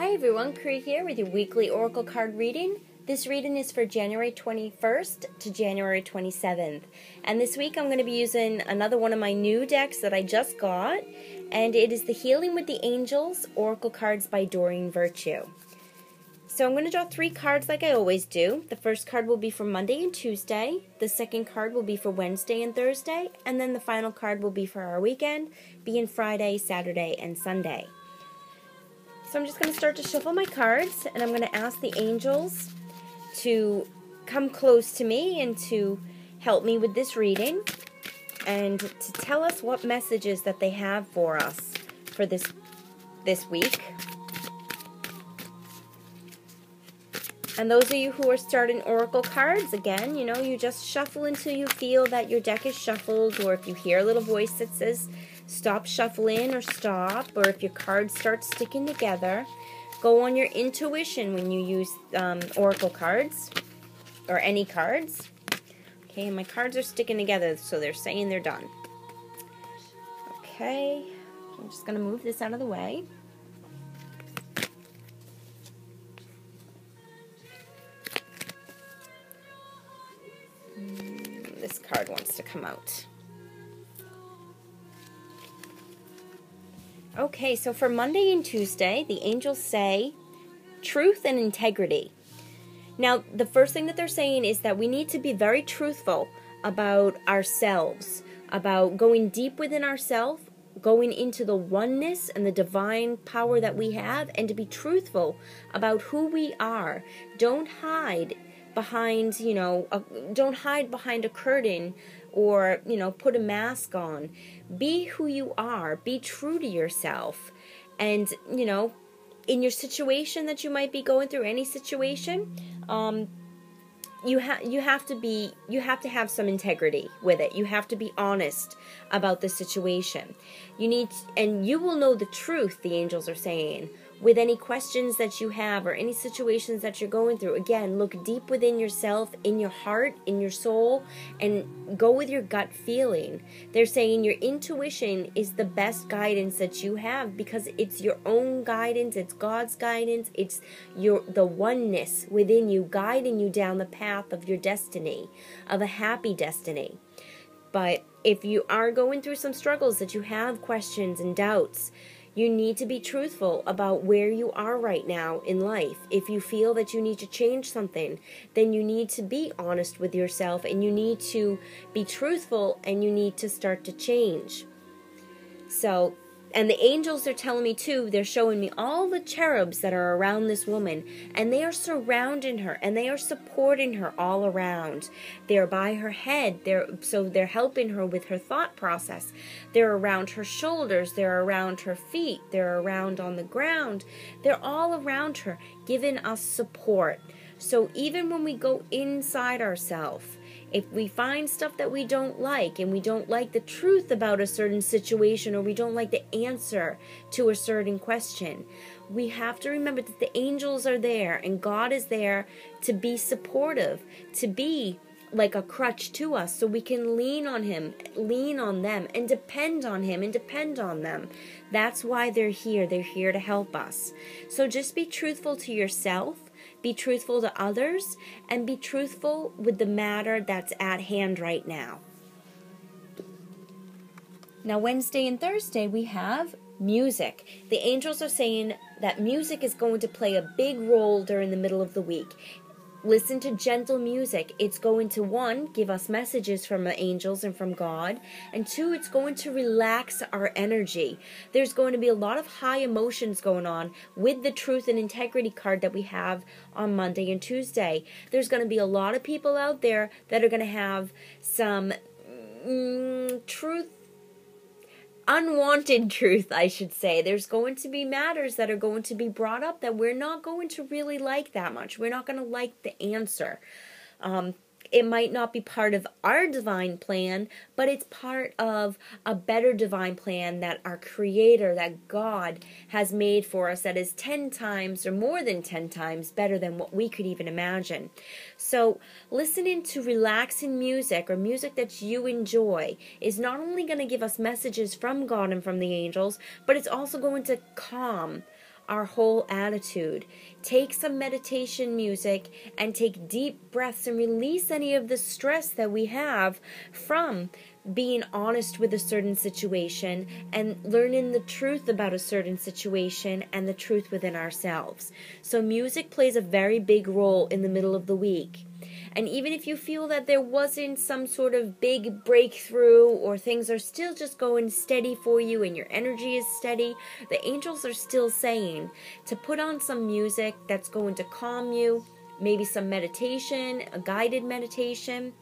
Hi everyone, Cree here with your weekly Oracle card reading. This reading is for January 21st to January 27th. And this week I'm going to be using another one of my new decks that I just got. And it is the Healing with the Angels Oracle cards by Doreen Virtue. So I'm going to draw 3 cards like I always do. The first card will be for Monday and Tuesday. The second card will be for Wednesday and Thursday. And then the final card will be for our weekend, being Friday, Saturday, and Sunday. So I'm just going to start to shuffle my cards, and I'm going to ask the angels to come close to me and to help me with this reading and to tell us what messages that they have for us for this week. And those of you who are starting Oracle cards, again, you just shuffle until you feel that your deck is shuffled, or if you hear a little voice that says stop shuffling or stop, or if your cards start sticking together, go on your intuition when you use Oracle cards or any cards. Okay, and my cards are sticking together, so they're saying they're done. Okay, I'm just going to move this out of the way. This card wants to come out. Okay, so for Monday and Tuesday, the angels say truth and integrity. Now, the first thing that they're saying is that we need to be very truthful about ourselves, about going deep within ourselves, going into the oneness and the divine power that we have, and to be truthful about who we are. Don't hide behind, don't hide behind a curtain or, put a mask on. Be who you are. Be true to yourself. And, in your situation that you might be going through, any situation, you have to have some integrity with it. You have to be honest about the situation. And you will know the truth, the angels are saying, with any questions that you have or any situations that you're going through. Again, look deep within yourself, in your heart, in your soul, and go with your gut feeling. They're saying your intuition is the best guidance that you have, because it's your own guidance, it's God's guidance, it's the oneness within you guiding you down the path of your destiny, of a happy destiny. But if you are going through some struggles, that you have questions and doubts, you need to be truthful about where you are right now in life. If you feel that you need to change something, then you need to be honest with yourself, and you need to be truthful, and you need to start to change. So, and the angels are telling me too, they're showing me all the cherubs that are around this woman, and they are surrounding her, and they are supporting her all around. They're by her head, so they're helping her with her thought process. They're around her shoulders, they're around her feet, they're around on the ground. They're all around her, giving us support. So even when we go inside ourselves, if we find stuff that we don't like, and we don't like the truth about a certain situation, or we don't like the answer to a certain question, we have to remember that the angels are there, and God is there to be supportive, to be like a crutch to us, so we can lean on Him, lean on them, and depend on Him and depend on them. That's why they're here. They're here to help us. So just be truthful to yourself, be truthful to others, and be truthful with the matter that's at hand right now. Now, Wednesday and Thursday, we have music. The angels are saying that music is going to play a big role during the middle of the week. Listen to gentle music. It's going to, 1, give us messages from the angels and from God, and 2, it's going to relax our energy. There's going to be a lot of high emotions going on with the truth and integrity card that we have on Monday and Tuesday. There's going to be a lot of people out there that are going to have some unwanted truth, I should say. There's going to be matters that are going to be brought up that we're not going to really like that much. We're not going to like the answer. It might not be part of our divine plan, but it's part of a better divine plan that our Creator, that God has made for us, that is 10 times or more than 10 times better than what we could even imagine. So listening to relaxing music, or music that you enjoy, is not only going to give us messages from God and from the angels, but it's also going to calm our whole attitude. Take some meditation music and take deep breaths and release any of the stress that we have from being honest with a certain situation and learning the truth about a certain situation and the truth within ourselves. So music plays a very big role in the middle of the week. And even if you feel that there wasn't some sort of big breakthrough or things are still just going steady for you and your energy is steady, the angels are still saying to put on some music that's going to calm you, maybe some meditation, a guided meditation.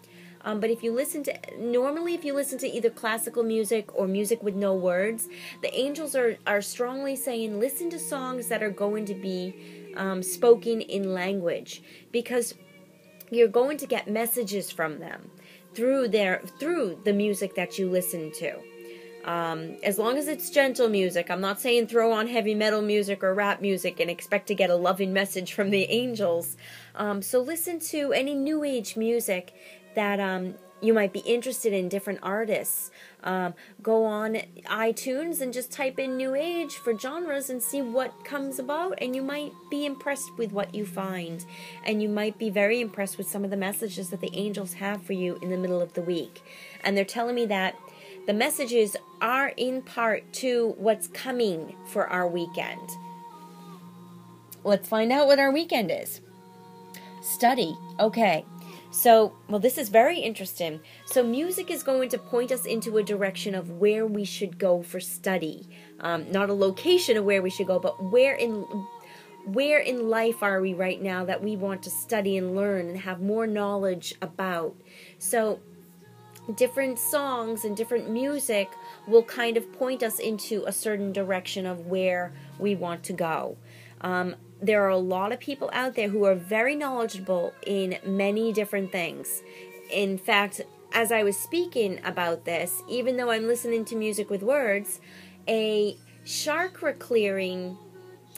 But if you listen to either classical music or music with no words, the angels are strongly saying listen to songs that are going to be spoken in language, because you're going to get messages from them through the music that you listen to. As long as it's gentle music. I'm not saying throw on heavy metal music or rap music and expect to get a loving message from the angels. So listen to any new age music that you might be interested in, different artists. Go on iTunes and just type in New Age for genres and see what comes about, and you might be impressed with what you find. And you might be very impressed with some of the messages that the angels have for you in the middle of the week. And they're telling me that the messages are in part to what's coming for our weekend. Let's find out what our weekend is. Study. Okay. So, this is very interesting. So music is going to point us into a direction of where we should go for study. Not a location of where we should go, but where in life are we right now that we want to study and learn and have more knowledge about. So different songs and different music will kind of point us into a certain direction of where we want to go. There are a lot of people out there who are very knowledgeable in many different things. In fact, as I was speaking about this, even though I'm listening to music with words, a chakra clearing,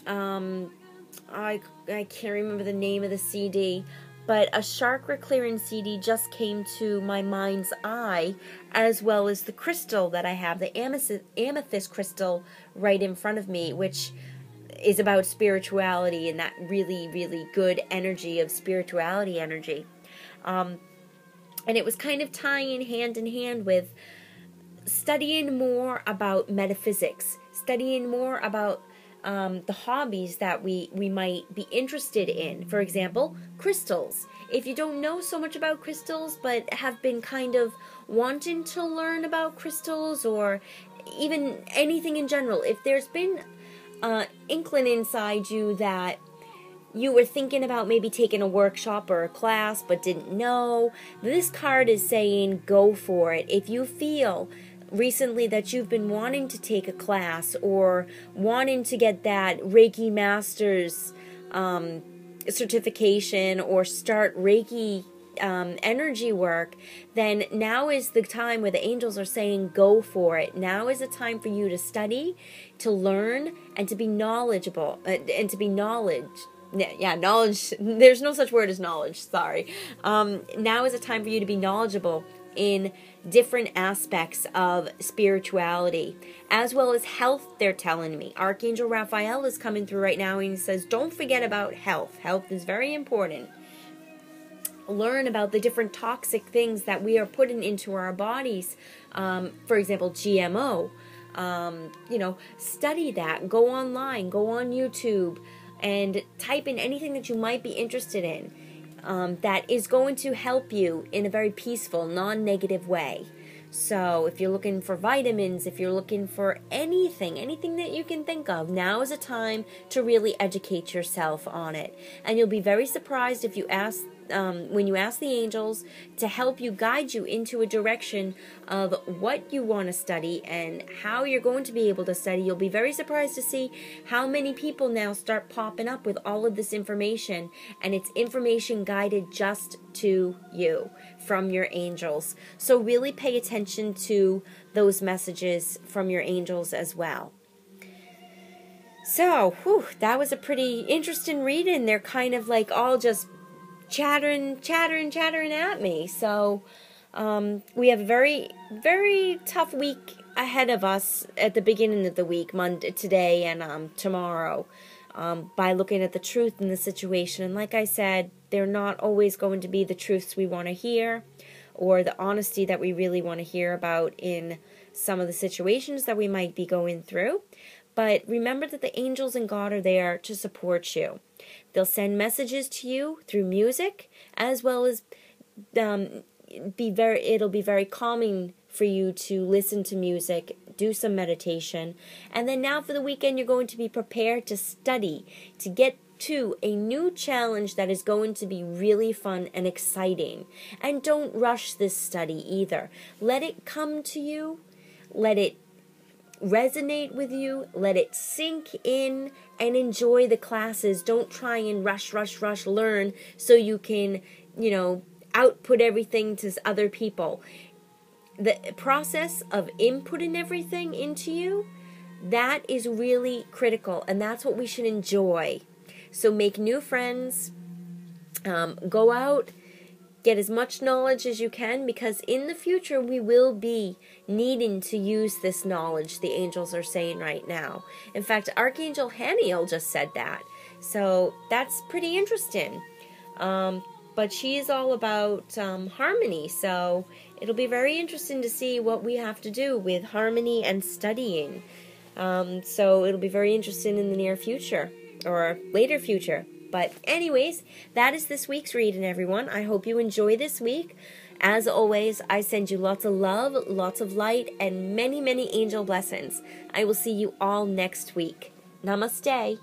I can't remember the name of the CD, but a chakra clearing CD just came to my mind's eye, as well as the crystal that I have, the amethyst crystal right in front of me, which is about spirituality and that really, really good energy of spirituality energy. And it was kind of tying hand in hand with studying more about metaphysics, studying more about the hobbies that we might be interested in. For example, crystals. If you don't know so much about crystals, but have been kind of wanting to learn about crystals or even anything in general, if there's been inkling inside you that you were thinking about maybe taking a workshop or a class but didn't know, this card is saying go for it. If you feel recently that you've been wanting to take a class or wanting to get that Reiki Master's certification or start Reiki energy work, then now is the time where the angels are saying go for it. Now is the time for you to study, to learn, and to be knowledgeable, and to be knowledge. There's no such word as knowledge, sorry. Now is the time for you to be knowledgeable in different aspects of spirituality, as well as health, they're telling me. Archangel Raphael is coming through right now, and he says, don't forget about health. Health is very important. Learn about the different toxic things that we are putting into our bodies. For example, GMO. Study that. Go online. Go on YouTube and type in anything that you might be interested in that is going to help you in a very peaceful, non-negative way. So if you're looking for vitamins, if you're looking for anything that you can think of, now is a time to really educate yourself on it. And you'll be very surprised if you ask when you ask the angels to help you, guide you into a direction of what you want to study and how you're going to be able to study. You'll be very surprised to see how many people now start popping up with all of this information, and it's information guided just to you from your angels. So really pay attention to those messages from your angels as well. So, that was a pretty interesting reading. They're kind of like all just chattering at me. So we have a very, very tough week ahead of us at the beginning of the week, Monday, today and tomorrow. by looking at the truth in the situation. And like I said, they're not always going to be the truths we want to hear or the honesty that we really want to hear about in some of the situations that we might be going through. But remember that the angels and God are there to support you. They'll send messages to you through music, as well as it'll be very calming for you to listen to music, do some meditation, and then now for the weekend you're going to be prepared to study, to get to a new challenge that is going to be really fun and exciting. And don't rush this study either. Let it come to you, let it resonate with you, let it sink in, and enjoy the classes. Don't try and rush, learn so you can, output everything to other people. The process of inputting everything into you, that is really critical, and that's what we should enjoy. So make new friends, go out, get as much knowledge as you can, because in the future we will be needing to use this knowledge, the angels are saying right now. In fact, Archangel Haniel just said that. So that's pretty interesting. But she is all about harmony, so it'll be very interesting to see what we have to do with harmony and studying. So it'll be very interesting in the near future, or later future. But anyways, that is this week's reading, everyone. I hope you enjoy this week. As always, I send you lots of love, lots of light, and many, many angel blessings. I will see you all next week. Namaste.